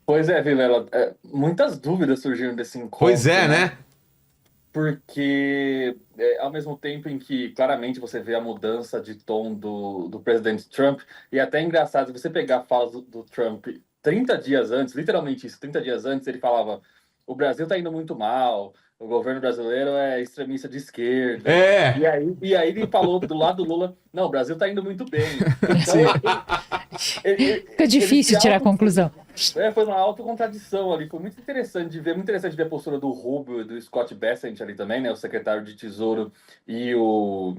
Pois é, Vilela, muitas dúvidas surgiram desse Pois encontro, é, né? né? Porque ao mesmo tempo em que claramente você vê a mudança de tom do presidente Trump, e até é engraçado, se você pegar a fala do Trump 30 dias antes, literalmente isso, 30 dias antes, ele falava: o Brasil está indo muito mal, o governo brasileiro é extremista de esquerda. É. E aí ele falou do lado do Lula: não, o Brasil está indo muito bem. Então Sim. Fica ele se difícil tirar a auto. conclusão. Foi uma autocontradição ali, foi muito interessante ver a postura do Rubio e do Scott Bessent ali também, né, o secretário de Tesouro e o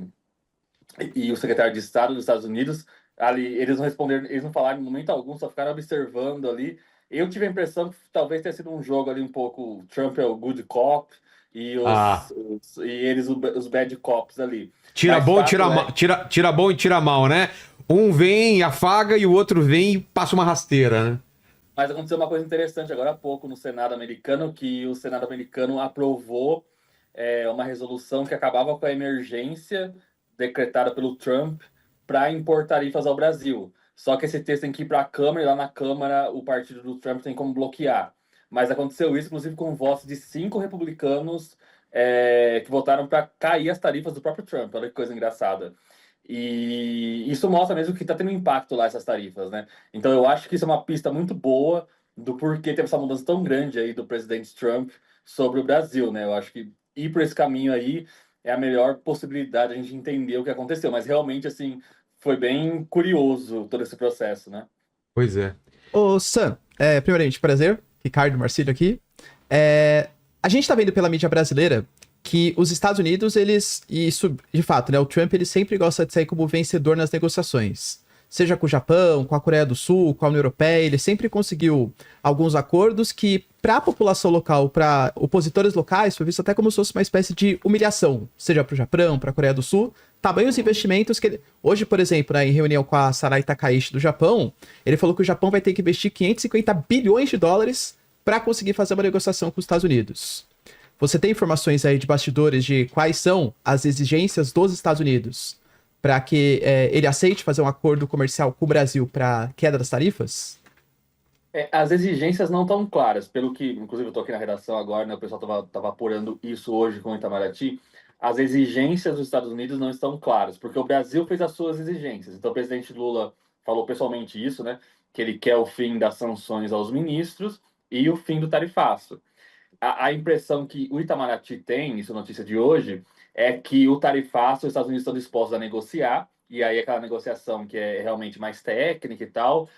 secretário de Estado dos Estados Unidos. Ali, eles não responderam, eles não falaram em momento algum, só ficaram observando ali. Eu tive a impressão que talvez tenha sido um jogo ali um pouco, Trump é o good cop e Ah, eles os bad cops ali. tira Mas bom, fato é. tira bom e tira mal, né? Um vem, afaga e o outro vem e passa uma rasteira, né? Mas aconteceu uma coisa interessante agora há pouco no Senado americano, que o Senado americano aprovou uma resolução que acabava com a emergência decretada pelo Trump para impor tarifas ao Brasil. Só que esse texto tem que ir para a Câmara, e lá na Câmara o partido do Trump tem como bloquear. Mas aconteceu isso, inclusive, com votos de 5 republicanos que votaram para cair as tarifas do próprio Trump. Olha que coisa engraçada. E isso mostra mesmo que está tendo impacto lá essas tarifas, né? Então eu acho que isso é uma pista muito boa do porquê teve essa mudança tão grande aí do presidente Trump sobre o Brasil, né? Eu acho que ir por esse caminho aí é a melhor possibilidade de a gente entender o que aconteceu. Mas realmente, assim, foi bem curioso todo esse processo, né? Pois é. Ô, Sam, primeiramente, prazer. Ricardo Marcílio aqui. A gente tá vendo pela mídia brasileira que os Estados Unidos, eles, e isso, de fato, né, o Trump, ele sempre gosta de sair como vencedor nas negociações. Seja com o Japão, com a Coreia do Sul, com a União Europeia, ele sempre conseguiu alguns acordos que, para a população local, para opositores locais, foi visto até como se fosse uma espécie de humilhação, seja para o Japão, para a Coreia do Sul, tamanhos investimentos que ele... Hoje, por exemplo, né, em reunião com a Sarai Takaishi do Japão, ele falou que o Japão vai ter que investir 550 bilhões de dólares para conseguir fazer uma negociação com os Estados Unidos. Você tem informações aí de bastidores de quais são as exigências dos Estados Unidos para que ele aceite fazer um acordo comercial com o Brasil para queda das tarifas? As exigências não estão claras, pelo que, inclusive, eu estou aqui na redação agora, né, o pessoal estava apurando isso hoje com o Itamaraty. As exigências dos Estados Unidos não estão claras, porque o Brasil fez as suas exigências. Então, o presidente Lula falou pessoalmente isso, né, que ele quer o fim das sanções aos ministros e o fim do tarifaço. A impressão que o Itamaraty tem, isso é notícia de hoje, é que o tarifaço os Estados Unidos estão dispostos a negociar, e aí aquela negociação que é realmente mais técnica e tal,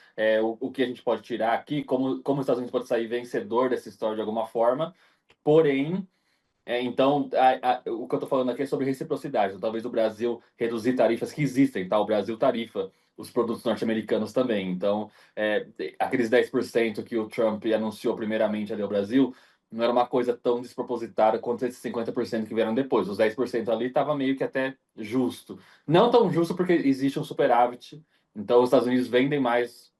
o que a gente pode tirar aqui, como os Estados Unidos pode sair vencedor dessa história de alguma forma, porém, então, o que eu estou falando aqui é sobre reciprocidade. Então, talvez o Brasil reduzir tarifas que existem, tá? O Brasil tarifa os produtos norte-americanos também. Então, aqueles 10% que o Trump anunciou primeiramente ali ao Brasil, não era uma coisa tão despropositada quanto esses 50% que vieram depois. Os 10% ali estava meio que até justo. Não tão justo porque existe um superávit. Então, os Estados Unidos vendem mais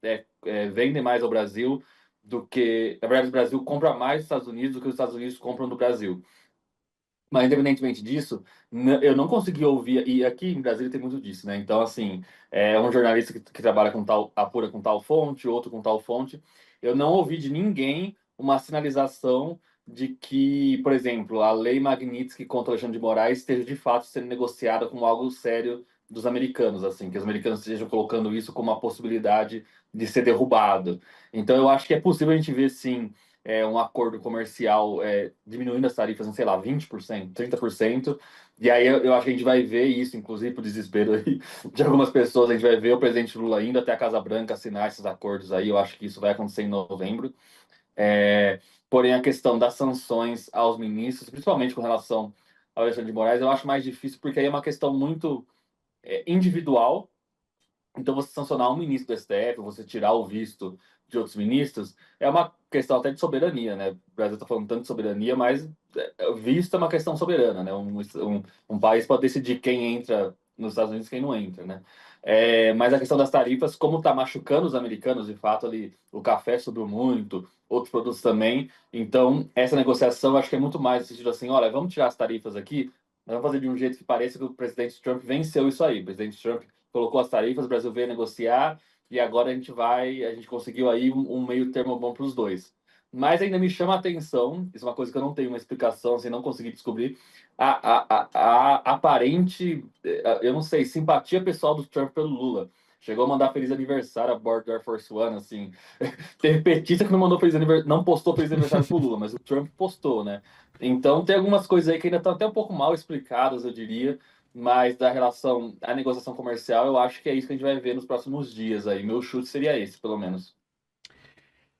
ao Brasil do que... Na verdade, o Brasil compra mais dos Estados Unidos do que os Estados Unidos compram do Brasil. Mas, independentemente disso, eu não consegui ouvir, e aqui em Brasília tem muito disso, né? Então, assim, um jornalista que trabalha com tal, apura com tal fonte, outro com tal fonte, eu não ouvi de ninguém uma sinalização de que, por exemplo, a lei Magnitsky contra o Alexandre de Moraes esteja de fato sendo negociada como algo sério dos americanos, assim, que os americanos estejam colocando isso como uma possibilidade de ser derrubado. Então, eu acho que é possível a gente ver, sim, um acordo comercial diminuindo as tarifas em, sei lá, 20%, 30%. E aí eu acho que a gente vai ver isso, inclusive, por desespero aí de algumas pessoas, a gente vai ver o presidente Lula indo até a Casa Branca assinar esses acordos aí. Eu acho que isso vai acontecer em novembro. É, porém, a questão das sanções aos ministros, principalmente com relação ao Alexandre de Moraes, eu acho mais difícil, porque aí é uma questão muito individual. Então, você sancionar um ministro do STF, você tirar o visto de outros ministros, é uma questão até de soberania, né? O Brasil está falando tanto de soberania, mas visto é uma questão soberana, né? Um país pode decidir quem entra nos Estados Unidos e quem não entra, né? Mas a questão das tarifas, como está machucando os americanos, de fato, ali o café subiu muito, outros produtos também. Então, essa negociação, acho que é muito mais no sentido assim, olha, vamos tirar as tarifas aqui, mas vamos fazer de um jeito que pareça que o presidente Trump venceu isso aí. O presidente Trump colocou as tarifas, o Brasil veio negociar e agora a gente conseguiu aí um meio termo bom para os dois. Mas ainda me chama a atenção, isso é uma coisa que eu não tenho uma explicação, assim, não consegui descobrir, a aparente, eu não sei, simpatia pessoal do Trump pelo Lula. Chegou a mandar feliz aniversário a bordo do Air Force One, assim. Teve petista que não mandou feliz aniversário, não postou feliz aniversário pro Lula, mas o Trump postou, né? Então tem algumas coisas aí que ainda estão até um pouco mal explicadas, eu diria, mas da relação à negociação comercial, eu acho que é isso que a gente vai ver nos próximos dias aí. Meu chute seria esse, pelo menos.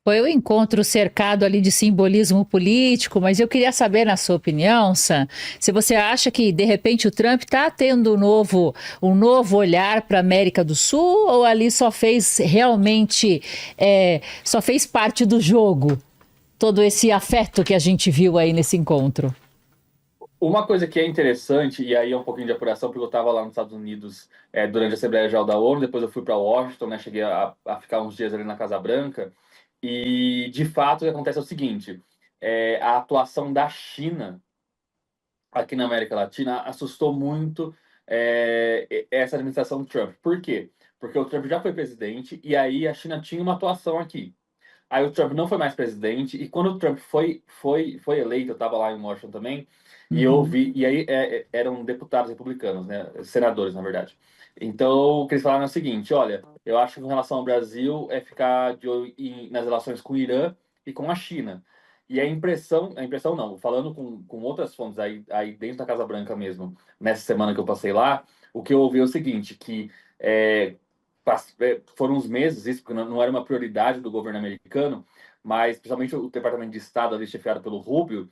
Foi um encontro cercado ali de simbolismo político, mas eu queria saber, na sua opinião, Sam, se você acha que, de repente, o Trump está tendo um novo olhar para a América do Sul, ou ali só fez realmente, só fez parte do jogo, todo esse afeto que a gente viu aí nesse encontro? Uma coisa que é interessante, e aí é um pouquinho de apuração, porque eu estava lá nos Estados Unidos durante a Assembleia Geral da ONU, depois eu fui para Washington, né, cheguei a ficar uns dias ali na Casa Branca, e de fato o que acontece é o seguinte, a atuação da China aqui na América Latina assustou muito essa administração Trump. Por quê? Porque o Trump já foi presidente e aí a China tinha uma atuação aqui. Aí o Trump não foi mais presidente, e quando o Trump foi eleito, eu estava lá em Washington também, e eu vi, e aí eram deputados republicanos, né, senadores, na verdade. Então, o que eles falaram é o seguinte, olha, eu acho que com relação ao Brasil é ficar de olho nas relações com o Irã e com a China. E a impressão não, falando com outras fontes aí dentro da Casa Branca mesmo, nessa semana que eu passei lá, o que eu ouvi é o seguinte, que foram uns meses isso, porque não era uma prioridade do governo americano, mas principalmente o Departamento de Estado, ali chefiado pelo Rubio,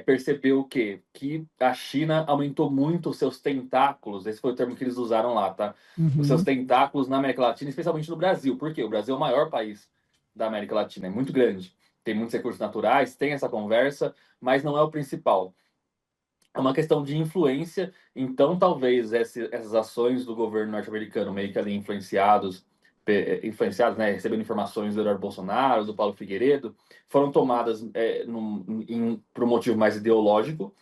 percebeu o quê? Que a China aumentou muito os seus tentáculos, esse foi o termo que eles usaram lá, tá? Os seus tentáculos na América Latina, especialmente no Brasil. Por quê? O Brasil é o maior país da América Latina, é muito grande, tem muitos recursos naturais, tem essa conversa, mas não é o principal. É uma questão de influência, então talvez essas ações do governo norte-americano, meio que ali influenciados, né, recebendo informações do Eduardo Bolsonaro, do Paulo Figueiredo, foram tomadas por um motivo mais ideológico,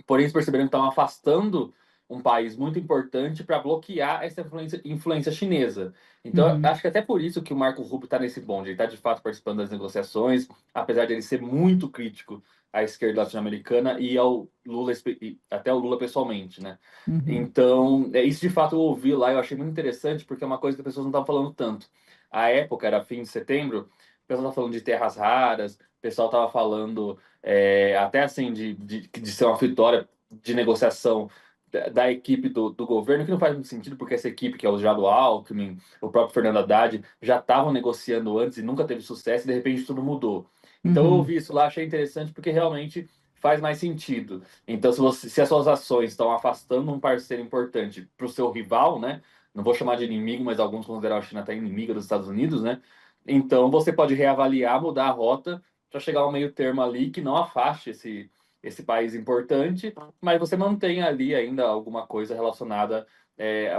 porém eles perceberam que estavam afastando um país muito importante para bloquear essa influência chinesa. Então, acho que até por isso que o Marco Rubio está nesse bonde, ele está de fato participando das negociações, apesar de ele ser muito crítico à esquerda latino-americana e ao Lula, até o Lula pessoalmente, né? Então, isso de fato eu ouvi lá, eu achei muito interessante, porque é uma coisa que as pessoas não estavam falando tanto. A época era fim de setembro, o pessoal estava falando de terras raras, o pessoal estava falando até assim de ser uma vitória de negociação da equipe do governo, que não faz muito sentido, porque essa equipe, que é o Geraldo Alckmin, o próprio Fernando Haddad, já estavam negociando antes e nunca teve sucesso, e de repente tudo mudou. Então eu ouvi isso lá, achei interessante, porque realmente faz mais sentido. Então, se as suas ações estão afastando um parceiro importante para o seu rival, né? Não vou chamar de inimigo, mas alguns consideram a China até inimiga dos Estados Unidos, né? Então você pode reavaliar, mudar a rota para chegar ao meio termo ali que não afaste esse país importante, mas você mantém ali ainda alguma coisa relacionada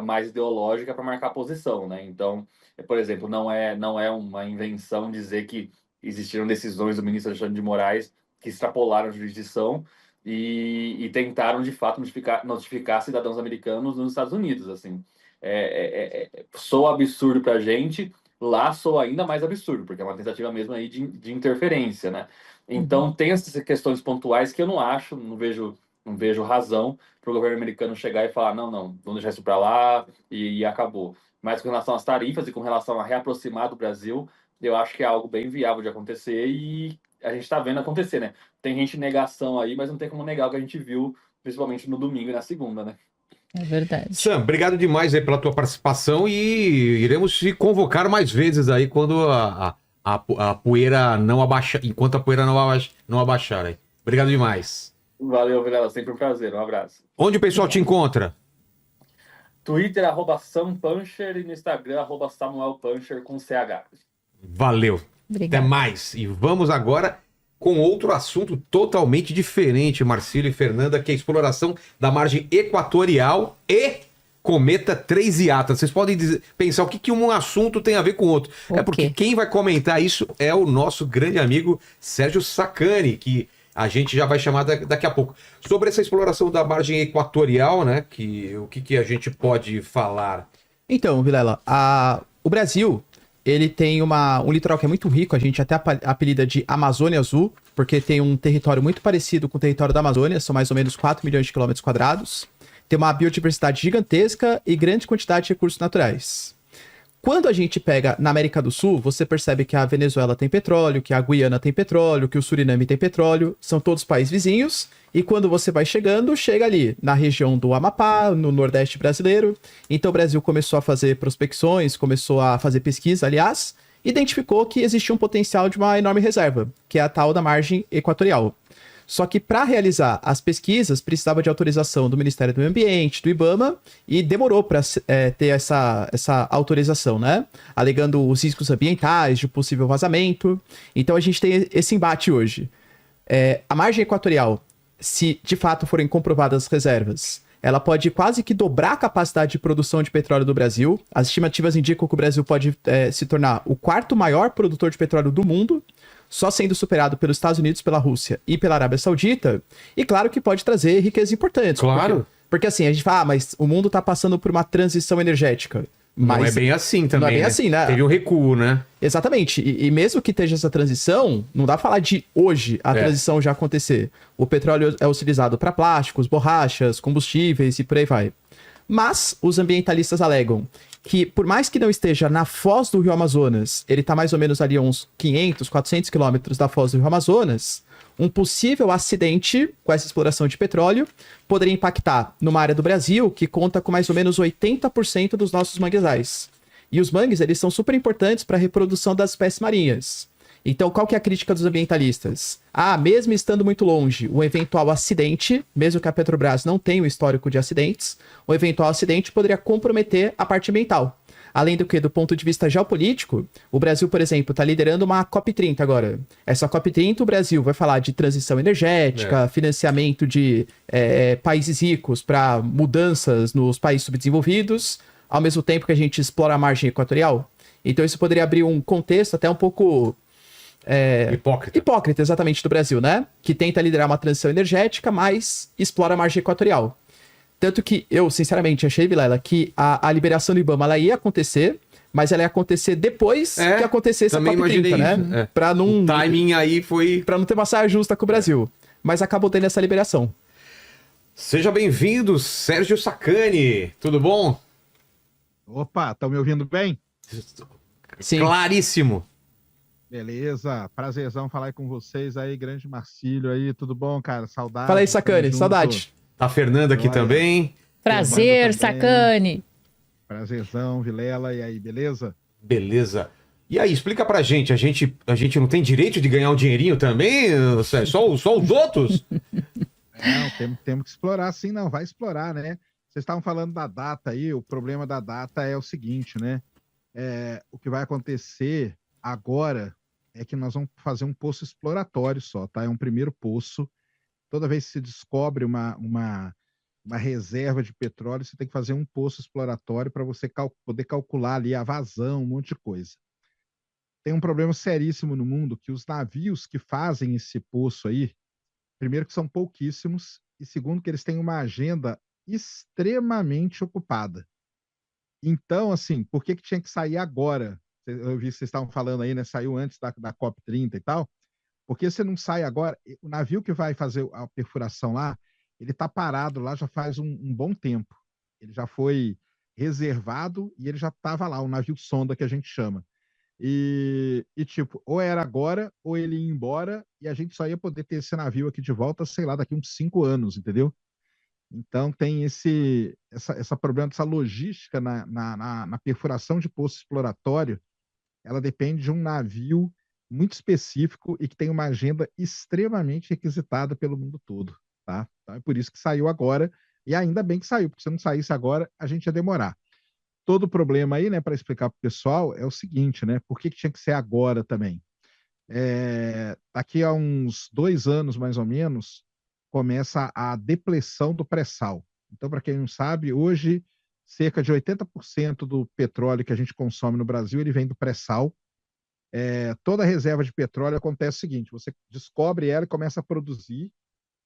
mais ideológica para marcar posição, né? Então, por exemplo, não é uma invenção dizer que existiram decisões do ministro Alexandre de Moraes que extrapolaram a jurisdição e tentaram, de fato, notificar cidadãos americanos nos Estados Unidos, assim. Soa absurdo para a gente, lá soa ainda mais absurdo, porque é uma tentativa mesmo aí de interferência, né? Então, tem essas questões pontuais que eu não vejo razão para o governo americano chegar e falar, não, vamos deixar isso para lá e acabou. Mas com relação às tarifas e com relação a reaproximar do Brasil, eu acho que é algo bem viável de acontecer e a gente está vendo acontecer, né? Tem gente em negação aí, mas não tem como negar o que a gente viu, principalmente no domingo e na segunda, né? É verdade. Sam, obrigado demais aí pela tua participação e iremos te convocar mais vezes aí quando a poeira não abaixar, enquanto a poeira não abaixar aí. Obrigado demais. Valeu, Vilela, sempre um prazer, um abraço. Onde o pessoal te encontra? Twitter, @SamPuncher e no Instagram, @SamuelPuncher com CH. Valeu. Obrigada. Até mais. E vamos agora com outro assunto totalmente diferente, Marcílio e Fernanda, que é a exploração da margem equatorial e cometa 3i. Vocês podem pensar o que um assunto tem a ver com o outro. É porque quem vai comentar isso é o nosso grande amigo Sérgio Sacani, que a gente já vai chamar daqui a pouco. Sobre essa exploração da margem equatorial, né? O que a gente pode falar? Então, Vilela, O Brasil, ele tem um litoral que é muito rico, a gente até apelida de Amazônia Azul, porque tem um território muito parecido com o território da Amazônia, são mais ou menos 4 milhões de quilômetros quadrados. Tem uma biodiversidade gigantesca e grande quantidade de recursos naturais. Quando a gente pega na América do Sul, você percebe que a Venezuela tem petróleo, que a Guiana tem petróleo, que o Suriname tem petróleo, são todos países vizinhos, e quando você vai chegando, chega ali na região do Amapá, no Nordeste brasileiro. Então o Brasil começou a fazer prospecções, começou a fazer pesquisa, aliás, identificou que existia um potencial de uma enorme reserva, que é a tal da margem equatorial. Só que para realizar as pesquisas precisava de autorização do Ministério do Meio Ambiente, do IBAMA, e demorou para ter essa autorização, né? Alegando os riscos ambientais, de possível vazamento. Então a gente tem esse embate hoje. A margem equatorial, se de fato forem comprovadas as reservas, ela pode quase que dobrar a capacidade de produção de petróleo do Brasil. As estimativas indicam que o Brasil pode se tornar o quarto maior produtor de petróleo do mundo, só sendo superado pelos Estados Unidos, pela Rússia e pela Arábia Saudita. E claro que pode trazer riquezas importantes. Claro. Porque assim, a gente fala, mas o mundo está passando por uma transição energética. Mas não é bem assim também, não é bem né? assim, né? Teve um recuo, né? Exatamente. E mesmo que esteja essa transição, não dá pra falar de hoje a transição já acontecer. O petróleo é utilizado para plásticos, borrachas, combustíveis e por aí vai. Mas os ambientalistas alegam que, por mais que não esteja na foz do Rio Amazonas, ele está mais ou menos ali a uns 500, 400 quilômetros da foz do Rio Amazonas, um possível acidente com essa exploração de petróleo poderia impactar numa área do Brasil que conta com mais ou menos 80% dos nossos manguezais. E os mangues, eles são super importantes para a reprodução das espécies marinhas. Então, qual que é a crítica dos ambientalistas? Mesmo estando muito longe, um eventual acidente, mesmo que a Petrobras não tenha um histórico de acidentes, um eventual acidente poderia comprometer a parte ambiental. Além do que, do ponto de vista geopolítico, o Brasil, por exemplo, está liderando uma COP30 agora. Essa COP30, o Brasil vai falar de transição energética, financiamento de países ricos para mudanças nos países subdesenvolvidos, ao mesmo tempo que a gente explora a margem equatorial. Então isso poderia abrir um contexto até um pouco hipócrita, exatamente, do Brasil, né? Que tenta liderar uma transição energética, mas explora a margem equatorial. Tanto que eu, sinceramente, achei, Vilela, que a liberação do IBAMA ela ia acontecer, mas ela ia acontecer depois que acontecesse a COP30, né? Pra não, o timing aí foi... Pra não ter uma saia justa com o Brasil. Mas acabou tendo essa liberação. Seja bem-vindo, Sérgio Sacani. Tudo bom? Opa, estão me ouvindo bem? Sim. Claríssimo. Beleza, prazerzão falar aí com vocês aí, grande Marcílio aí, tudo bom, cara? Saudade. Fala aí, Sacani, saudade. Tá a Fernanda aqui também. Prazer, Sacani. Prazerzão, Vilela, e aí, beleza? Beleza. E aí, explica pra gente, a gente não tem direito de ganhar um dinheirinho também? Só os outros? Não, temos que explorar sim, não, vai explorar, né? Vocês estavam falando da data aí, o problema da data é o seguinte, né? O que vai acontecer agora é que nós vamos fazer um poço exploratório só, tá? É um primeiro poço. Toda vez que se descobre uma reserva de petróleo, você tem que fazer um poço exploratório para você poder calcular ali a vazão, um monte de coisa. Tem um problema seríssimo no mundo que os navios que fazem esse poço aí, primeiro que são pouquíssimos, e segundo que eles têm uma agenda extremamente ocupada. Então, assim, por que tinha que sair agora? Eu vi que vocês estavam falando aí, né? Saiu antes da COP30 e tal. Porque você não sai agora, o navio que vai fazer a perfuração lá, ele está parado lá já faz um bom tempo. Ele já foi reservado e ele já estava lá, o navio sonda que a gente chama. E tipo, ou era agora, ou ele ia embora, e a gente só ia poder ter esse navio aqui de volta, sei lá, daqui uns 5 anos, entendeu? Então tem essa problema dessa logística na perfuração de poço exploratório, ela depende de um navio muito específico e que tem uma agenda extremamente requisitada pelo mundo todo, tá? Então é por isso que saiu agora, e ainda bem que saiu, porque se não saísse agora, a gente ia demorar. Todo o problema aí, né, para explicar para o pessoal, é o seguinte, né? Por que tinha que ser agora também? Daqui a uns 2 anos, mais ou menos, começa a depleção do pré-sal. Então, para quem não sabe, hoje, cerca de 80% do petróleo que a gente consome no Brasil, ele vem do pré-sal. Toda reserva de petróleo acontece o seguinte, você descobre ela e começa a produzir,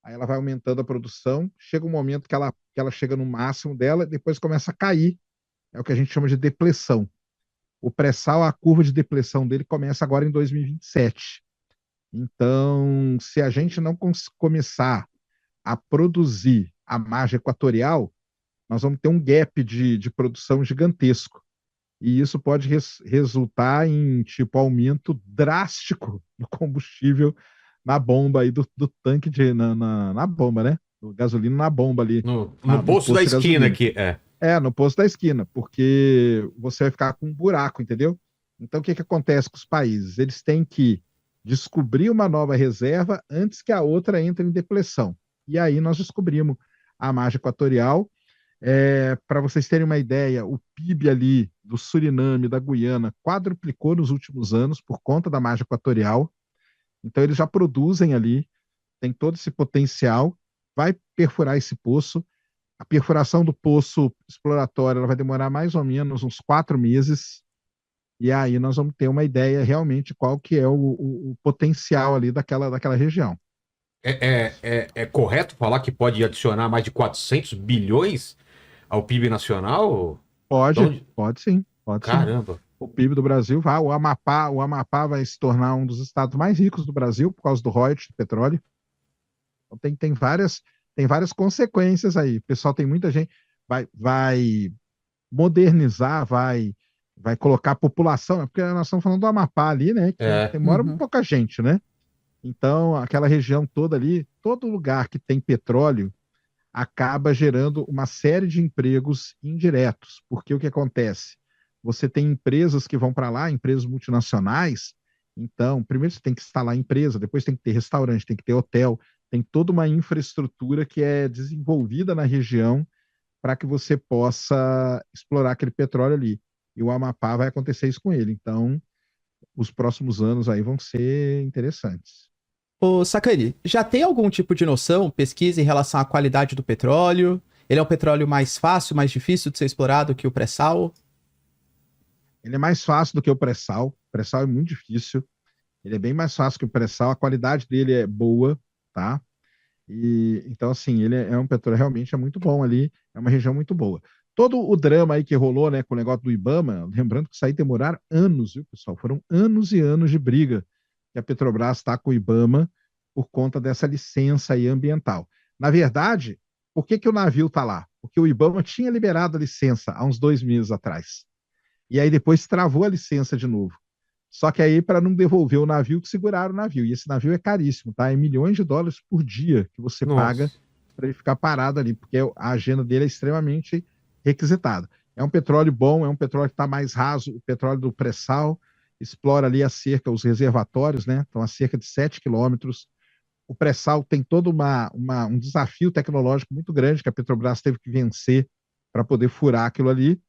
aí ela vai aumentando a produção, chega um momento que ela chega no máximo dela, depois começa a cair, é o que a gente chama de depleção. O pré-sal, a curva de depressão dele começa agora em 2027. Então, se a gente não começar a produzir a margem equatorial, nós vamos ter um gap de produção gigantesco. E isso pode resultar em tipo aumento drástico do combustível na bomba aí do tanque na bomba, né? Do gasolina na bomba ali. No no posto da de esquina gasolina. aqui, no posto da esquina, porque você vai ficar com um buraco, entendeu? Então, o que acontece com os países? Eles têm que descobrir uma nova reserva antes que a outra entre em depressão. E aí nós descobrimos a margem equatorial. Para vocês terem uma ideia, o PIB ali do Suriname, da Guiana, quadruplicou nos últimos anos por conta da margem equatorial. Então, eles já produzem ali, tem todo esse potencial, vai perfurar esse poço. A perfuração do poço exploratório ela vai demorar mais ou menos uns 4 meses, e aí nós vamos ter uma ideia realmente qual que é o potencial ali daquela região. É correto falar que pode adicionar mais de 400 bilhões ao PIB nacional? Pode sim. Caramba. O PIB do Brasil o Amapá vai se tornar um dos estados mais ricos do Brasil por causa do royalties do petróleo. Então tem várias consequências aí. O pessoal, tem muita gente, vai modernizar, vai colocar a população, porque nós estamos falando do Amapá ali, né? Que mora pouca gente, né? Então, aquela região toda ali, todo lugar que tem petróleo, acaba gerando uma série de empregos indiretos. Porque o que acontece? Você tem empresas que vão para lá, empresas multinacionais. Então, primeiro você tem que instalar a empresa, depois tem que ter restaurante, tem que ter hotel, tem toda uma infraestrutura que é desenvolvida na região para que você possa explorar aquele petróleo ali. E o Amapá vai acontecer isso com ele. Então, os próximos anos aí vão ser interessantes. Ô, Sacani, já tem algum tipo de noção, pesquisa em relação à qualidade do petróleo? Ele é um petróleo mais fácil, mais difícil de ser explorado que o pré-sal? Ele é mais fácil do que o pré-sal. O pré-sal é muito difícil. Ele é bem mais fácil que o pré-sal. A qualidade dele é boa, tá? Então, assim, ele é um petróleo realmente muito bom ali. É uma região muito boa. Todo o drama aí que rolou, né, com o negócio do IBAMA, lembrando que isso aí demoraram anos, viu, pessoal? Foram anos e anos de briga que a Petrobras está com o IBAMA por conta dessa licença aí ambiental. Na verdade, por que o navio está lá? Porque o IBAMA tinha liberado a licença há uns 2 meses atrás. E aí depois travou a licença de novo. Só que aí, para não devolver o navio, que seguraram o navio. E esse navio é caríssimo, tá? É milhões de dólares por dia que você paga para ele ficar parado ali, porque a agenda dele é extremamente requisitada. É um petróleo bom, é um petróleo que está mais raso, o petróleo do pré-sal, explora ali os reservatórios, né? Estão a cerca de 7 quilômetros. O pré-sal tem todo um desafio tecnológico muito grande que a Petrobras teve que vencer para poder furar aquilo ali.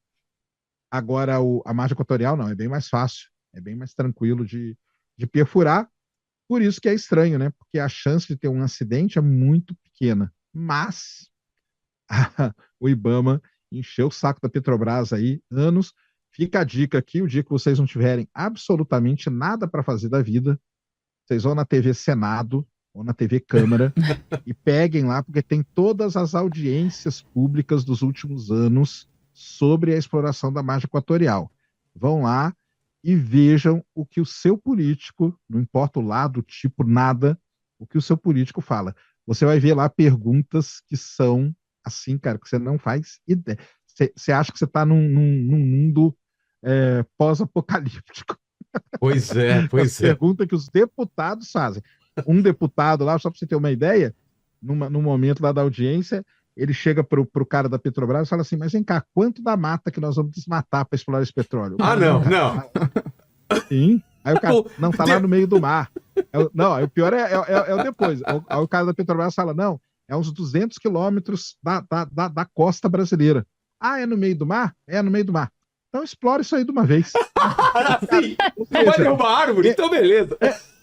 Agora, a margem equatorial não, é bem mais fácil, é bem mais tranquilo de perfurar. Por isso que é estranho, né? Porque a chance de ter um acidente é muito pequena. Mas o IBAMA encheu o saco da Petrobras aí, anos. Fica a dica aqui, o dia que vocês não tiverem absolutamente nada para fazer da vida, vocês vão na TV Senado ou na TV Câmara e peguem lá, porque tem todas as audiências públicas dos últimos anos sobre a exploração da margem equatorial. Vão lá e vejam o que o seu político, não importa o lado, o tipo, nada, o que o seu político fala. Você vai ver lá perguntas que são assim, cara, que você não faz ideia. Você acha que você está num mundo pós-apocalíptico. Pois é. Pergunta que os deputados fazem. Um deputado lá, só para você ter uma ideia, num momento lá da audiência, ele chega pro cara da Petrobras e fala assim, mas vem cá, quanto da mata que nós vamos desmatar para explorar esse petróleo? Não. Sim. Aí o cara, não, tá lá no meio do mar. Não, o pior é o depois. Aí o cara da Petrobras fala, não, é uns 200 quilômetros da costa brasileira. Ah, é no meio do mar? É no meio do mar. Então explora isso aí de uma vez. Sim, vai derrubar árvore, então beleza.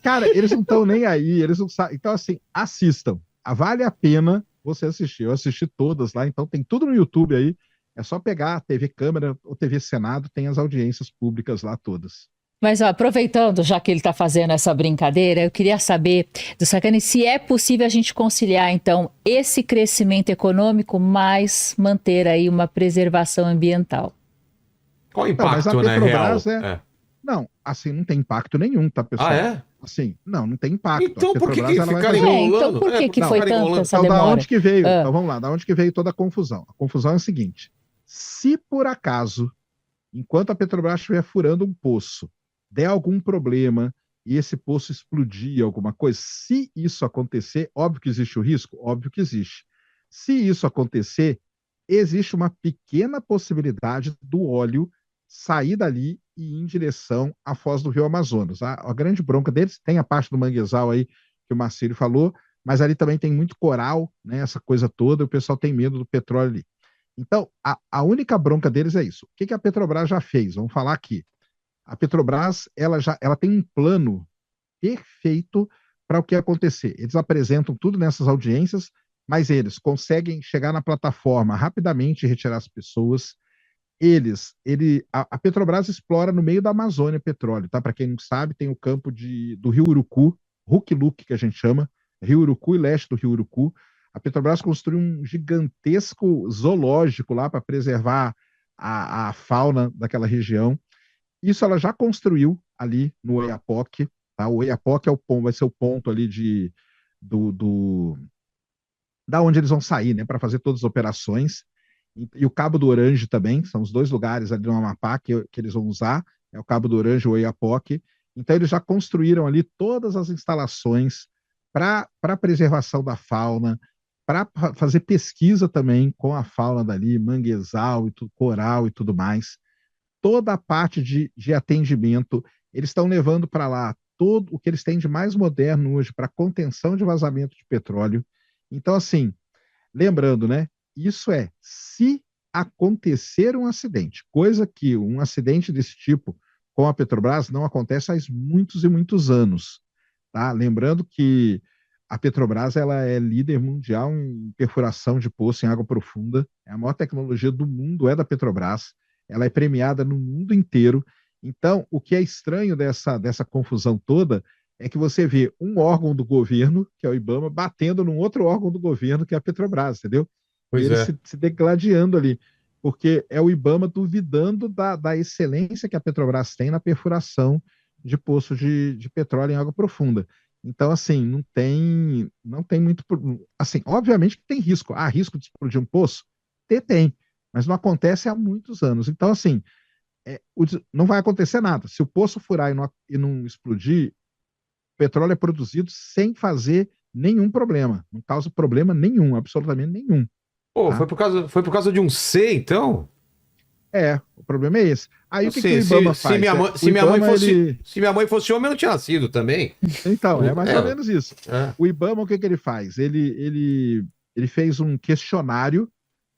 Cara, eles não estão nem aí, eles não sabem. Então, assim, assistam. Vale a pena você assistir. Eu assisti todas lá, então tem tudo no YouTube aí. É só pegar a TV Câmara ou TV Senado, tem as audiências públicas lá todas. Mas ó, aproveitando, já que ele está fazendo essa brincadeira, eu queria saber do Sacani se é possível a gente conciliar, então, esse crescimento econômico mais manter aí uma preservação ambiental. Qual o Não, mas a impacto, né, real? Petrobras É. Não, assim, não tem impacto nenhum, tá, pessoal? Ah, é? Assim, não tem impacto. Então A por que Petrobras, ela vai ficaram fazer... Então enrolando? por que que Por foi ficaram tanta enrolando? essa Então, da demora? onde que veio? Ah, Então, vamos lá, da onde que veio toda a confusão? A confusão é a seguinte: se por acaso, enquanto a Petrobras estiver furando um poço, der algum problema e esse poço explodir alguma coisa, se isso acontecer, óbvio que existe o risco, óbvio que existe. Se isso acontecer, existe uma pequena possibilidade do óleo sair dali e ir em direção à foz do Rio Amazonas. A grande bronca deles tem a parte do manguezal aí que o Marcílio falou, mas ali também tem muito coral, né, essa coisa toda, e o pessoal tem medo do petróleo ali. Então, a única bronca deles é isso. O que que a Petrobras já fez? Vamos falar aqui. A Petrobras, ela tem um plano perfeito para o que acontecer. Eles apresentam tudo nessas audiências, mas eles conseguem chegar na plataforma rapidamente e retirar as pessoas. A Petrobras explora no meio da Amazônia petróleo, tá? Para quem não sabe, tem o campo do Rio Urucu, Huc-Luc, que a gente chama, Rio Urucu e leste do Rio Urucu. A Petrobras construiu um gigantesco zoológico lá para preservar a fauna daquela região. Isso ela já construiu ali no Oiapoque, tá? O Oiapoque vai ser o ponto ali do, da onde eles vão sair, né, para fazer todas as operações. E o Cabo do Orange também, são os dois lugares ali no Amapá que eles vão usar, é o Cabo do Orange e o Oiapoque. Então eles já construíram ali todas as instalações para preservação da fauna, para fazer pesquisa também com a fauna dali, manguezal, coral e tudo mais. Toda a parte de atendimento, eles estão levando para lá todo o que eles têm de mais moderno hoje para contenção de vazamento de petróleo. Então, assim, lembrando, né? Isso é se acontecer um acidente, coisa que um acidente desse tipo com a Petrobras não acontece há muitos e muitos anos, tá? Lembrando que a Petrobras ela é líder mundial em perfuração de poço em água profunda, é a maior tecnologia do mundo é da Petrobras, ela é premiada no mundo inteiro. Então, o que é estranho dessa confusão toda é que você vê um órgão do governo, que é o IBAMA, batendo num outro órgão do governo, que é a Petrobras, entendeu? E Pois eles é. se degladiando ali, porque é o IBAMA duvidando da excelência que a Petrobras tem na perfuração de poço de petróleo em água profunda. Então, assim, não tem muito. Assim, obviamente que tem risco. Há risco de explodir um poço? Tem, mas não acontece há muitos anos. Então, assim, não vai acontecer nada. Se o poço furar e não explodir, o petróleo é produzido sem fazer nenhum problema. Não causa problema nenhum, absolutamente nenhum. Pô, Tá? foi por causa de um C, então? O problema é esse. Aí o que Assim, o IBAMA se faz? se minha mãe IBAMA, fosse, se minha mãe fosse homem, eu não tinha nascido também. Então, é mais ou menos isso. É. O IBAMA, o que ele faz? Ele fez um questionário,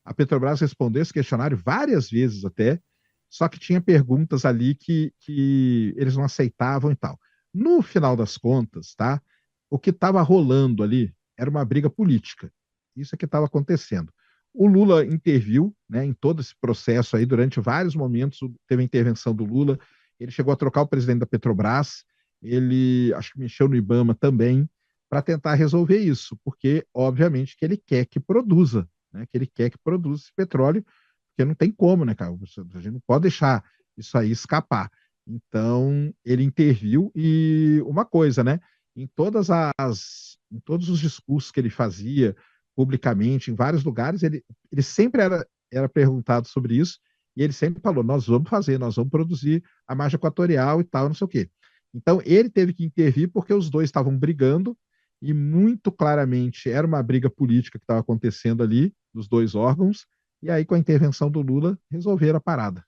a Petrobras respondeu esse questionário várias vezes até, só que tinha perguntas ali que eles não aceitavam e tal. No final das contas, tá? O que estava rolando ali era uma briga política. Isso é que estava acontecendo. O Lula interviu, né, em todo esse processo aí, durante vários momentos teve a intervenção do Lula. Ele chegou a trocar o presidente da Petrobras, ele acho que mexeu no IBAMA também, para tentar resolver isso, porque, obviamente, que ele quer que produza, né, que ele quer que produza esse petróleo, porque não tem como, né, cara? A gente não pode deixar isso aí escapar. Então, ele interviu e uma coisa, né? Em todos os discursos que ele fazia publicamente, em vários lugares, ele sempre era perguntado sobre isso e ele sempre falou: nós vamos fazer, nós vamos produzir a margem equatorial e tal, não sei o quê. Então, ele teve que intervir porque os dois estavam brigando e muito claramente era uma briga política que estava acontecendo ali, dos dois órgãos, e aí, com a intervenção do Lula, resolveram a parada.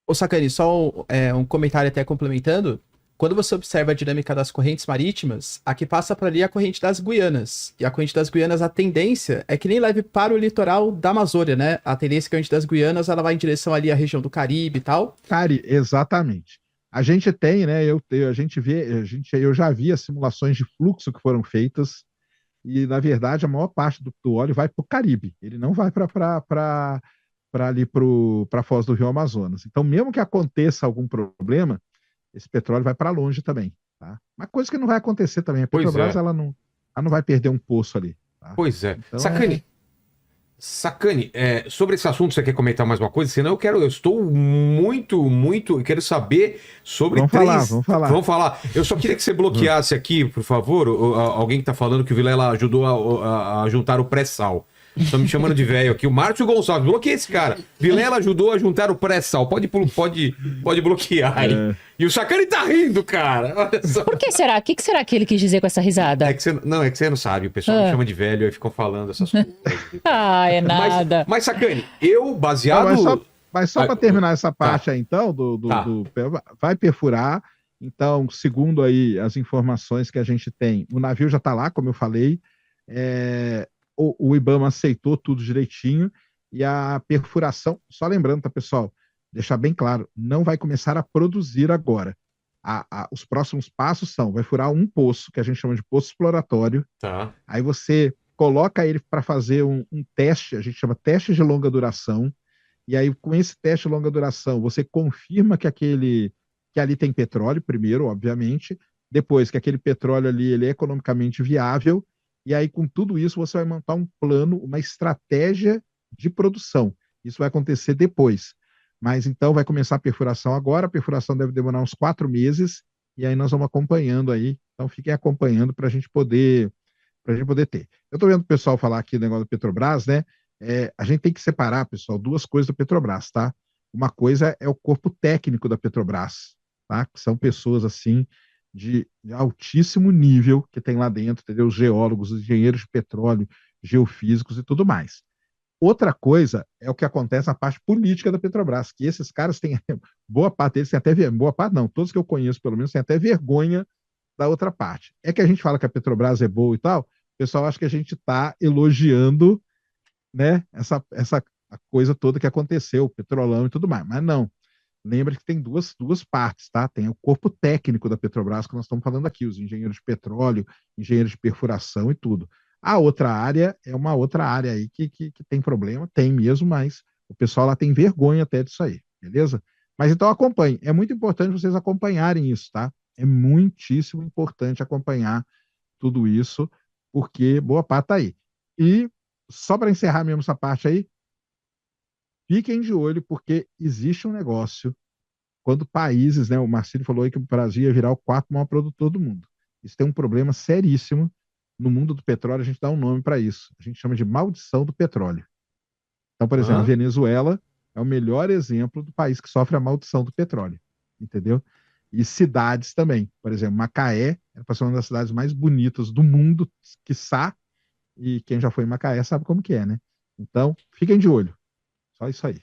Ô, Sacani, só um comentário até complementando. Quando você observa a dinâmica das correntes marítimas, a que passa por ali é a corrente das Guianas. E a corrente das Guianas, a tendência é que nem leve para o litoral da Amazônia, né? A tendência é que a corrente das Guianas, ela vai em direção ali à região do Caribe e tal. Cari, exatamente. A gente tem, né? Eu já vi as simulações de fluxo que foram feitas, e, na verdade, a maior parte do óleo vai para o Caribe. Ele não vai para ali para a foz do Rio Amazonas. Então, mesmo que aconteça algum problema, esse petróleo vai para longe também, tá? Uma coisa que não vai acontecer também. A Pois Petrobras, é. ela não vai perder um poço ali, tá? Pois é. Então, Sacani, Sacani, sobre esse assunto, você quer comentar mais uma coisa? Senão eu estou eu quero saber sobre Vamos falar, vamos falar. Vamos falar. Eu só queria que você bloqueasse aqui, por favor, alguém que tá falando que o Vilela ajudou a juntar o pré-sal. Estão me chamando de velho aqui. O Márcio Gonçalves, bloqueia esse cara. Vilela ajudou a juntar o pré-sal. Pode bloquear aí. E o Sacani tá rindo, cara. Olha só. Por que será? O que será que ele quis dizer com essa risada? É que você não sabe. O pessoal me chama de velho e ficam falando essas coisas. Ah, é nada. Mas Sacani, eu baseado... Mas só para terminar essa parte tá. aí, então, vai perfurar. Então, segundo aí as informações que a gente tem, o navio já está lá, como eu falei. O IBAMA aceitou tudo direitinho. E a perfuração, só lembrando, tá, pessoal? Deixar bem claro, não vai começar a produzir agora. Os próximos passos vai furar um poço, que a gente chama de poço exploratório. Tá. Aí você coloca ele para fazer um teste, a gente chama teste de longa duração. E aí, com esse teste de longa duração, você confirma que ali tem petróleo, primeiro, obviamente. Depois, que aquele petróleo ali ele é economicamente viável. E aí, com tudo isso, você vai montar um plano, uma estratégia de produção. Isso vai acontecer depois. Mas então vai começar a perfuração agora. A perfuração deve demorar uns 4 meses. E aí nós vamos acompanhando aí. Então, fiquem acompanhando para a gente poder ter. Eu estou vendo o pessoal falar aqui do negócio do Petrobras, né? A gente tem que separar, pessoal, duas coisas da Petrobras, tá? Uma coisa é o corpo técnico da Petrobras, tá? Que são pessoas, assim, de altíssimo nível que tem lá dentro, entendeu? Os geólogos, os engenheiros de petróleo, geofísicos e tudo mais. Outra coisa é o que acontece na parte política da Petrobras, que esses caras têm, boa parte deles tem até, boa parte não, todos que eu conheço pelo menos têm até vergonha da outra parte. É que a gente fala que a Petrobras é boa e tal, o pessoal acha que a gente está elogiando, né, essa a coisa toda que aconteceu, o petrolão e tudo mais, mas não. Lembra que tem duas partes, tá? Tem o corpo técnico da Petrobras, que nós estamos falando aqui, os engenheiros de petróleo, engenheiros de perfuração e tudo. A outra área é uma outra área aí que tem problema, tem mesmo, mas o pessoal lá tem vergonha até disso aí, beleza? Mas então acompanhe. É muito importante vocês acompanharem isso, tá? É muitíssimo importante acompanhar tudo isso, porque boa parte tá aí. E só para encerrar mesmo essa parte aí, fiquem de olho, porque existe um negócio, quando países, né, o Marcelo falou aí que o Brasil ia virar o quarto maior produtor do mundo. Isso tem um problema seríssimo. No mundo do petróleo, a gente dá um nome para isso. A gente chama de maldição do petróleo. Então, por exemplo, a Venezuela é o melhor exemplo do país que sofre a maldição do petróleo. Entendeu? E cidades também. Por exemplo, Macaé é para ser uma das cidades mais bonitas do mundo, quiçá, e quem já foi em Macaé sabe como que é, né? Então, fiquem de olho. Só isso aí.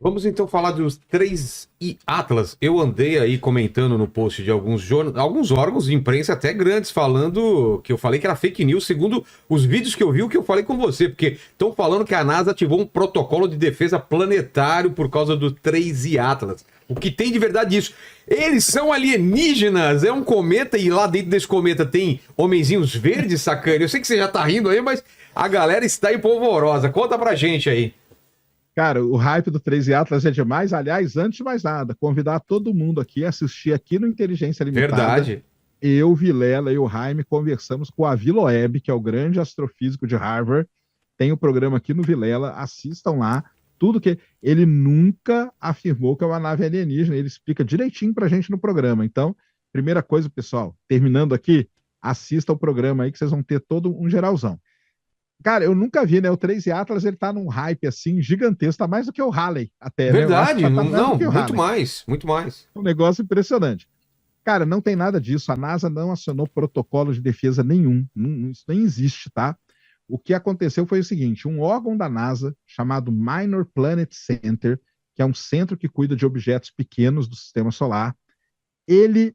Vamos então falar dos 3i Atlas. Eu andei aí comentando no post de alguns órgãos de imprensa até grandes falando que eu falei que era fake news, segundo os vídeos que eu vi, o que eu falei com você, porque estão falando que a NASA ativou um protocolo de defesa planetário por causa do 3i Atlas. O que tem de verdade isso? Eles são alienígenas, é um cometa e lá dentro desse cometa tem homenzinhos verdes, sacana. Eu sei que você já tá rindo aí, mas a galera está empolvorosa. Conta pra gente aí. Cara, o hype do 3i Atlas é demais. Aliás, antes de mais nada, convidar todo mundo aqui a assistir aqui no Inteligência Limitada. Verdade. Eu, Vilela e o Jaime conversamos com o Avi Loeb, que é o grande astrofísico de Harvard. Tem o programa aqui no Vilela, assistam lá. Tudo que ele nunca afirmou que é uma nave alienígena, ele explica direitinho pra gente no programa. Então, primeira coisa, pessoal, terminando aqui, assista o programa aí que vocês vão ter todo um geralzão. Cara, eu nunca vi, né? O 3i Atlas, ele tá num hype, assim, gigantesco. Tá mais do que o Halley, até, Verdade, né? não, muito mais. Um negócio impressionante. Cara, não tem nada disso. A NASA não acionou protocolo de defesa nenhum. Isso nem existe, tá? O que aconteceu foi o seguinte, um órgão da NASA, chamado Minor Planet Center, que é um centro que cuida de objetos pequenos do sistema solar, ele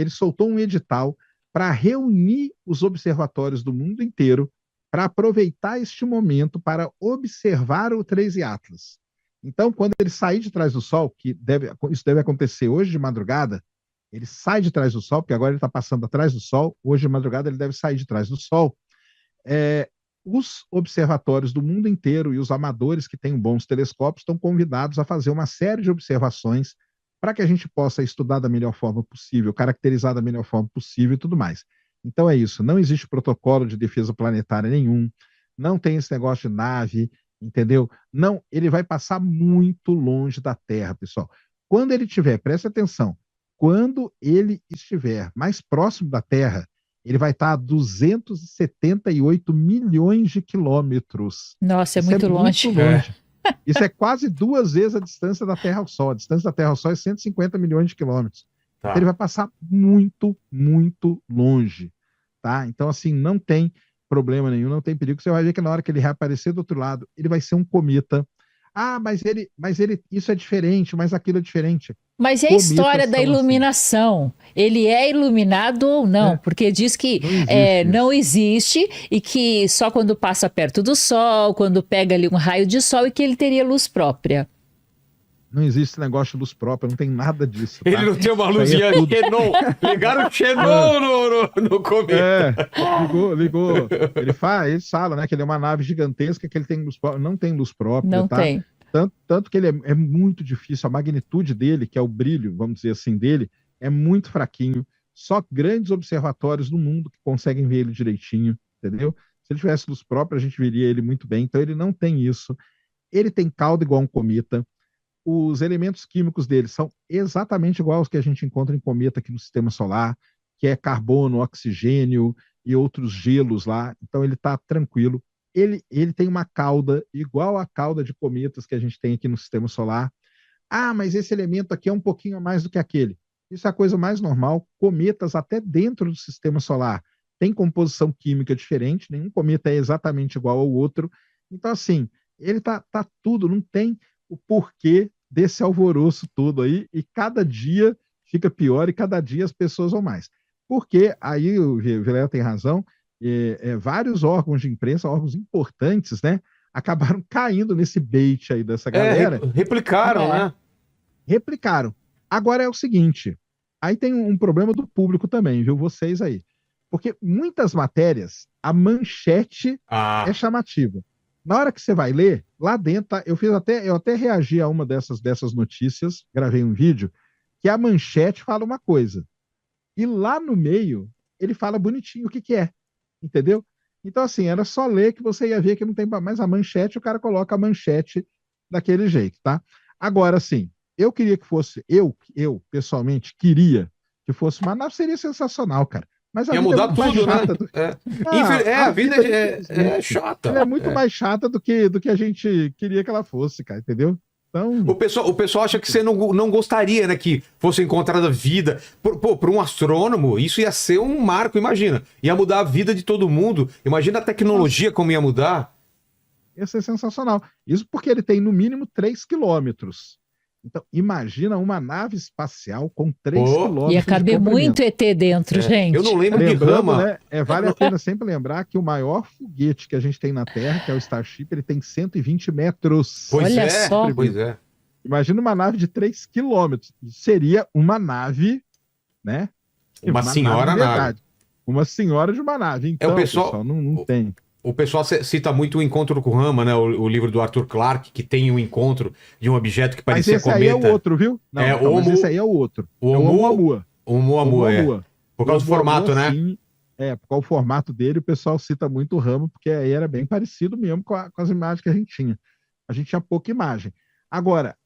soltou um edital para reunir os observatórios do mundo inteiro para aproveitar este momento para observar o 3i Atlas. Então, quando ele sair de trás do Sol, isso deve acontecer hoje de madrugada, ele sai de trás do Sol, porque agora ele está passando atrás do Sol, hoje de madrugada ele deve sair de trás do Sol. Os observatórios do mundo inteiro e os amadores que têm bons telescópios estão convidados a fazer uma série de observações para que a gente possa estudar da melhor forma possível, caracterizar da melhor forma possível e tudo mais. Então é isso, não existe protocolo de defesa planetária nenhum, não tem esse negócio de nave, entendeu? Não, ele vai passar muito longe da Terra, pessoal. Quando ele tiver, presta atenção, quando ele estiver mais próximo da Terra, ele vai estar a 278 milhões de quilômetros. Nossa, é Isso muito longe. longe. Isso é quase 2 vezes a distância da Terra ao Sol. A distância da Terra ao Sol é 150 milhões de quilômetros. Tá. Então ele vai passar muito, muito longe, tá? Então, assim, não tem problema nenhum, não tem perigo. Você vai ver que na hora que ele reaparecer do outro lado, ele vai ser um cometa. Ah, mas ele, isso é diferente, mas aquilo é diferente. Mas e a Cometas história da são assim. iluminação? Ele é iluminado ou não? É. Porque diz que Não existe não existe e que só quando passa perto do sol, quando pega ali um raio de sol, e que ele teria luz própria. Não existe negócio de luz própria, não tem nada disso. Tá? Ele não tem uma Isso aí luzinha é tudo. Xenon. Ligaram o Xenon no cometa. Ligou. Ele fala, né, que ele é uma nave gigantesca, que ele tem luz própria. Não tem luz própria, Não tá? tem. Tanto que ele é muito difícil, a magnitude dele, que é o brilho, vamos dizer assim, dele, é muito fraquinho. Só grandes observatórios no mundo que conseguem ver ele direitinho, entendeu? Se ele tivesse luz própria, a gente veria ele muito bem. Então ele não tem isso. Ele tem cauda igual um cometa. Os elementos químicos dele são exatamente iguais aos que a gente encontra em cometa aqui no Sistema Solar, que é carbono, oxigênio e outros gelos lá. Então ele está tranquilo. Ele tem uma cauda igual à cauda de cometas que a gente tem aqui no Sistema Solar. Ah, mas esse elemento aqui é um pouquinho a mais do que aquele. Isso é a coisa mais normal. Cometas, até dentro do Sistema Solar, tem composição química diferente. Nenhum cometa é exatamente igual ao outro. Então, assim, ele tá tudo, não tem o porquê desse alvoroço todo aí, e cada dia fica pior e cada dia as pessoas vão mais. Porque aí o Vilela tem razão, vários órgãos de imprensa, órgãos importantes, né, acabaram caindo nesse bait aí dessa galera. Replicaram, né? Replicaram. Agora é o seguinte, aí tem um problema do público também, viu, vocês aí. Porque muitas matérias, a manchete é chamativa. Na hora que você vai ler, lá dentro, eu até reagi a uma dessas notícias, gravei um vídeo, que a manchete fala uma coisa. E lá no meio, ele fala bonitinho o que é. Entendeu? Então, assim, era só ler que você ia ver que não tem mais a manchete, o cara coloca a manchete daquele jeito, tá? Agora, assim, eu queria que fosse, eu pessoalmente, queria que fosse uma nave, seria sensacional, cara. Mas a Ia vida mudar é muito mais tudo, né? chata. A vida é chata. Ela é muito mais chata do que a gente queria que ela fosse, cara, entendeu? Então, O pessoal acha que você não gostaria, né, que fosse encontrada vida. Para um astrônomo, isso ia ser um marco, imagina. Ia mudar a vida de todo mundo. Imagina a tecnologia como ia mudar. ia ser sensacional. Isso porque ele tem no mínimo 3 quilômetros. Então, imagina uma nave espacial com 3 quilômetros. Ia caber muito ET dentro, gente. Eu não lembro de Lembrando, Rama. né, vale a pena sempre lembrar que o maior foguete que a gente tem na Terra, que é o Starship, ele tem 120 metros. Olha só. Pois é. Imagina uma nave de 3 quilômetros. Seria uma nave, né? Uma senhora de nave. verdade. Uma senhora de uma nave. Então, o pessoal- não tem. O pessoal cita muito o Encontro com Rama, né? O livro do Arthur Clarke, que tem um encontro de um objeto que Mas parecia esse aí é cometa. o outro, viu? Não, É, mas esse aí é o outro. É o Oumuamua. O Oumuamua, é. Oumuamua. Por causa do formato, né? Sim, por causa do formato dele, o pessoal cita muito o Rama, porque aí era bem parecido mesmo com as imagens que a gente tinha. A gente tinha pouca imagem. Agora,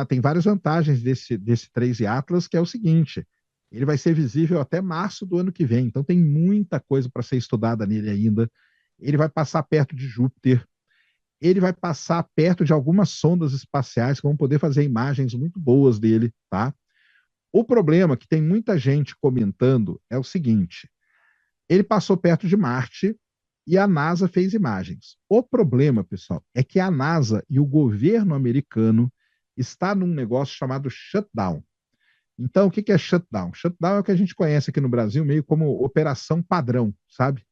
tem várias vantagens desse 3 Atlas, que é o seguinte: ele vai ser visível até março do ano que vem, então tem muita coisa para ser estudada nele ainda. Ele vai passar perto de Júpiter, ele vai passar perto de algumas sondas espaciais que vão poder fazer imagens muito boas dele, tá? O problema que tem muita gente comentando é o seguinte: ele passou perto de Marte e a NASA fez imagens. O problema, pessoal, é que a NASA e o governo americano está num negócio chamado shutdown. Então, o que é shutdown? Shutdown é o que a gente conhece aqui no Brasil meio como operação padrão, sabe?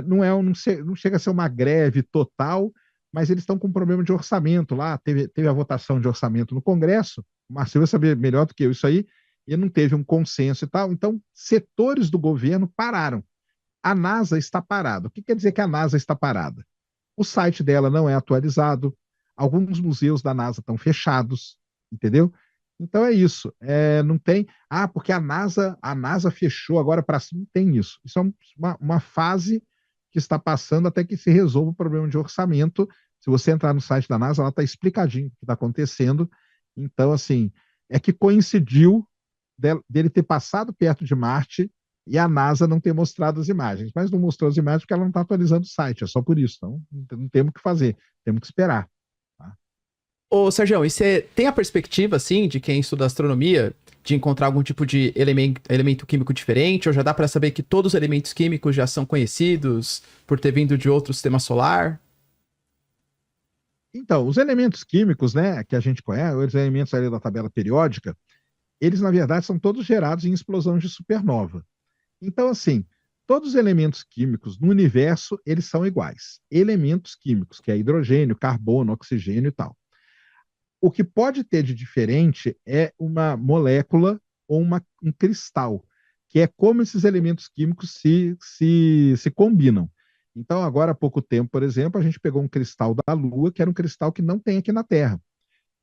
Não chega a ser uma greve total, mas eles estão com um problema de orçamento lá. Teve a votação de orçamento no Congresso, o Marcelo vai saber melhor do que eu isso aí, e não teve um consenso e tal. Então, setores do governo pararam. A NASA está parada. O que quer dizer que a NASA está parada? O site dela não é atualizado, alguns museus da NASA estão fechados, entendeu? Então é isso. Não tem. Porque a NASA fechou agora para cima. Não tem isso. Isso é uma fase que está passando até que se resolva o problema de orçamento. Se você entrar no site da NASA, ela está explicadinho o que está acontecendo. Então, assim, é que coincidiu dele ter passado perto de Marte e a NASA não ter mostrado as imagens. Mas não mostrou as imagens porque ela não está atualizando o site, é só por isso. Então, não temos o que fazer, temos que esperar. Tá? Ô, Sérgio, e você tem a perspectiva, assim, de quem estuda astronomia, de encontrar algum tipo de elemento químico diferente? Ou já dá para saber que todos os elementos químicos já são conhecidos por ter vindo de outro sistema solar? Então, os elementos químicos, né, que a gente conhece, os elementos ali da tabela periódica, eles, na verdade, são todos gerados em explosão de supernova. Então, assim, todos os elementos químicos no universo, eles são iguais. Elementos químicos, que é hidrogênio, carbono, oxigênio e tal. O que pode ter de diferente é uma molécula ou um cristal, que é como esses elementos químicos se combinam. Então, agora há pouco tempo, por exemplo, a gente pegou um cristal da Lua, que era um cristal que não tem aqui na Terra.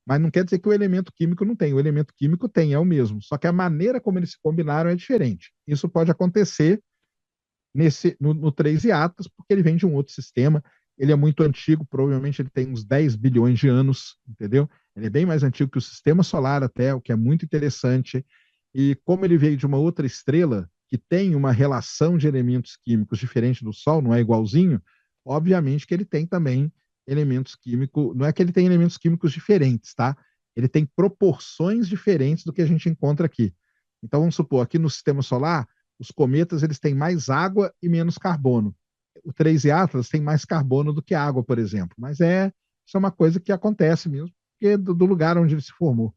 Mas não quer dizer que o elemento químico não tem. O elemento químico tem, é o mesmo. Só que a maneira como eles se combinaram é diferente. Isso pode acontecer no 3 Iatas, porque ele vem de um outro sistema. Ele é muito antigo, provavelmente ele tem uns 10 bilhões de anos, entendeu? Ele é bem mais antigo que o sistema solar até, o que é muito interessante. E como ele veio de uma outra estrela, que tem uma relação de elementos químicos diferente do Sol, não é igualzinho, obviamente que ele tem também elementos químicos, não é que ele tem elementos químicos diferentes, tá? Ele tem proporções diferentes do que a gente encontra aqui. Então vamos supor, aqui no sistema solar, os cometas eles têm mais água e menos carbono. O 3 Atlas tem mais carbono do que água, por exemplo. Mas isso é uma coisa que acontece mesmo, porque do lugar onde ele se formou.